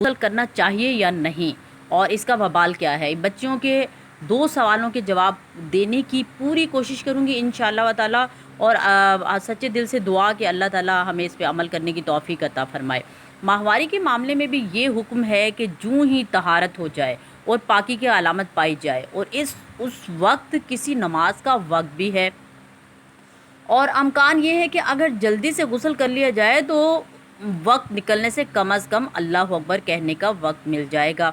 غسل کرنا چاہیے یا نہیں اور اس کا وبال کیا ہے۔ بچیوں کے 2 سوالوں کے جواب دینے کی پوری کوشش کروں گی انشاءاللہ تعالی، اور سچے دل سے دعا کہ اللہ تعالی ہمیں اس پہ عمل کرنے کی توفیق عطا فرمائے۔ ماہواری کے معاملے میں بھی یہ حکم ہے کہ جوں ہی طہارت ہو جائے اور پاکی کی علامت پائی جائے اور اس وقت کسی نماز کا وقت بھی ہے، اور امکان یہ ہے کہ اگر جلدی سے غسل کر لیا جائے تو وقت نکلنے سے کم از کم اللہ اکبر کہنے کا وقت مل جائے گا،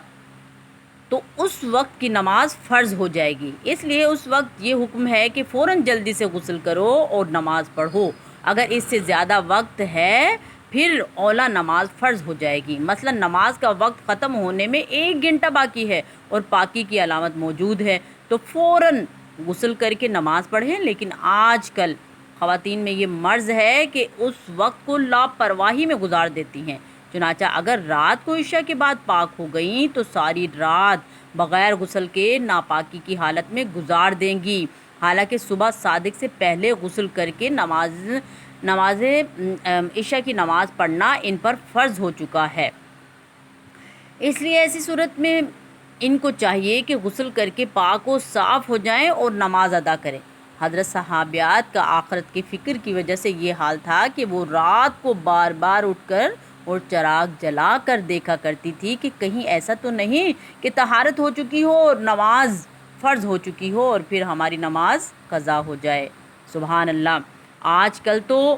تو اس وقت کی نماز فرض ہو جائے گی۔ اس لیے اس وقت یہ حکم ہے کہ فوراً جلدی سے غسل کرو اور نماز پڑھو۔ اگر اس سے زیادہ وقت ہے پھر اولا نماز فرض ہو جائے گی۔ مثلا نماز کا وقت ختم ہونے میں 1 گھنٹہ باقی ہے اور پاکی کی علامت موجود ہے تو فوراً غسل کر کے نماز پڑھیں، لیکن آج کل خواتین میں یہ مرض ہے کہ اس وقت کو لاپرواہی میں گزار دیتی ہیں، چنانچہ اگر رات کو عشاء کے بعد پاک ہو گئیں تو ساری رات بغیر غسل کے ناپاکی کی حالت میں گزار دیں گی، حالانکہ صبح صادق سے پہلے غسل کر کے نماز عشاء کی نماز پڑھنا ان پر فرض ہو چکا ہے۔ اس لیے ایسی صورت میں ان کو چاہیے کہ غسل کر کے پاک و صاف ہو جائیں اور نماز ادا کریں۔ حضرت صحابیات کا آخرت کی فکر کی وجہ سے یہ حال تھا کہ وہ رات کو بار بار اٹھ کر اور چراغ جلا کر دیکھا کرتی تھی کہ کہیں ایسا تو نہیں کہ طہارت ہو چکی ہو اور نماز فرض ہو چکی ہو اور پھر ہماری نماز قضا ہو جائے۔ سبحان اللہ، آج کل تو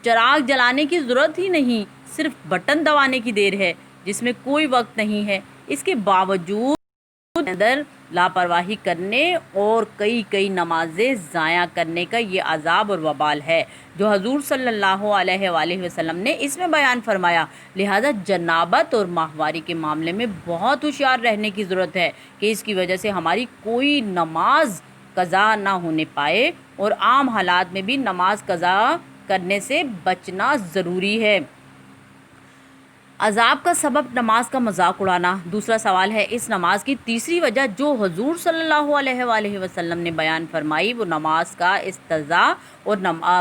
چراغ جلانے کی ضرورت ہی نہیں، صرف بٹن دبانے کی دیر ہے جس میں کوئی وقت نہیں ہے، اس کے باوجود اندر لاپرواہی کرنے اور کئی نمازیں ضائع کرنے کا یہ عذاب اور وبال ہے جو حضور صلی اللہ علیہ وآلہ وسلم نے اس میں بیان فرمایا۔ لہذا جنابت اور ماہواری کے معاملے میں بہت ہوشیار رہنے کی ضرورت ہے کہ اس کی وجہ سے ہماری کوئی نماز قضا نہ ہونے پائے، اور عام حالات میں بھی نماز قضا کرنے سے بچنا ضروری ہے۔ عذاب کا سبب نماز کا مذاق اڑانا دوسرا سوال ہے۔ اس نماز کی تیسری وجہ جو حضور صلی اللہ علیہ وآلہ وسلم نے بیان فرمائی وہ نماز کا استہزاء اور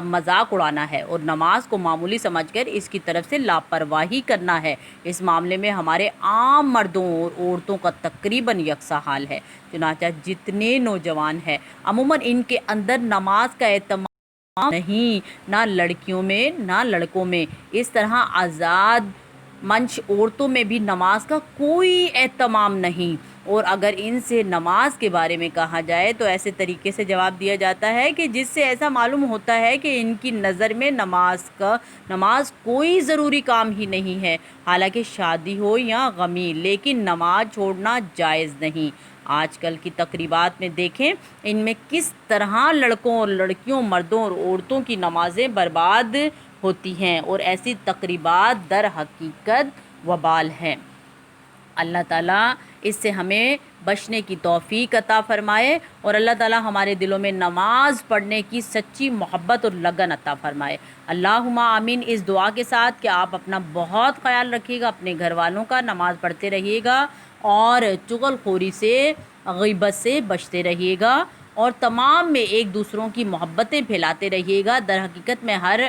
مذاق اڑانا ہے، اور نماز کو معمولی سمجھ کر اس کی طرف سے لاپرواہی کرنا ہے۔ اس معاملے میں ہمارے عام مردوں اور عورتوں کا تقریباً یکساں حال ہے، چنانچہ جتنے نوجوان ہیں عموماً ان کے اندر نماز کا اہتمام نہیں، نہ لڑکیوں میں نہ لڑکوں میں۔ اس طرح آزاد منش عورتوں میں بھی نماز کا کوئی اہتمام نہیں، اور اگر ان سے نماز کے بارے میں کہا جائے تو ایسے طریقے سے جواب دیا جاتا ہے کہ جس سے ایسا معلوم ہوتا ہے کہ ان کی نظر میں نماز کوئی ضروری کام ہی نہیں ہے، حالانکہ شادی ہو یا غمی، لیکن نماز چھوڑنا جائز نہیں۔ آج کل کی تقریبات میں دیکھیں ان میں کس طرح لڑکوں اور لڑکیوں، مردوں اور عورتوں کی نمازیں برباد ہوتی ہیں، اور ایسی تقریبات در حقیقت وبال ہیں۔ اللہ تعالیٰ اس سے ہمیں بچنے کی توفیق عطا فرمائے، اور اللہ تعالیٰ ہمارے دلوں میں نماز پڑھنے کی سچی محبت اور لگن عطا فرمائے۔ اللہم آمین۔ اس دعا کے ساتھ کہ آپ اپنا بہت خیال رکھیے گا، اپنے گھر والوں کا، نماز پڑھتے رہیے گا اور چغل خوری سے، غیبت سے بچتے رہیے گا، اور تمام میں ایک دوسروں کی محبتیں پھیلاتے رہیے گا۔ در حقیقت میں ہر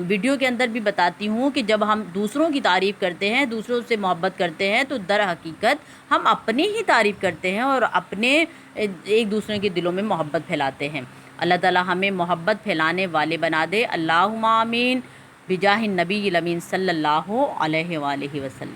ویڈیو کے اندر بھی بتاتی ہوں کہ جب ہم دوسروں کی تعریف کرتے ہیں، دوسروں سے محبت کرتے ہیں، تو در حقیقت ہم اپنی ہی تعریف کرتے ہیں اور اپنے ایک دوسرے کے دلوں میں محبت پھیلاتے ہیں۔ اللہ تعالی ہمیں محبت پھیلانے والے بنا دے۔ اللہم آمین بجاہ النبی الامین صلی اللہ علیہ وآلہ وسلم۔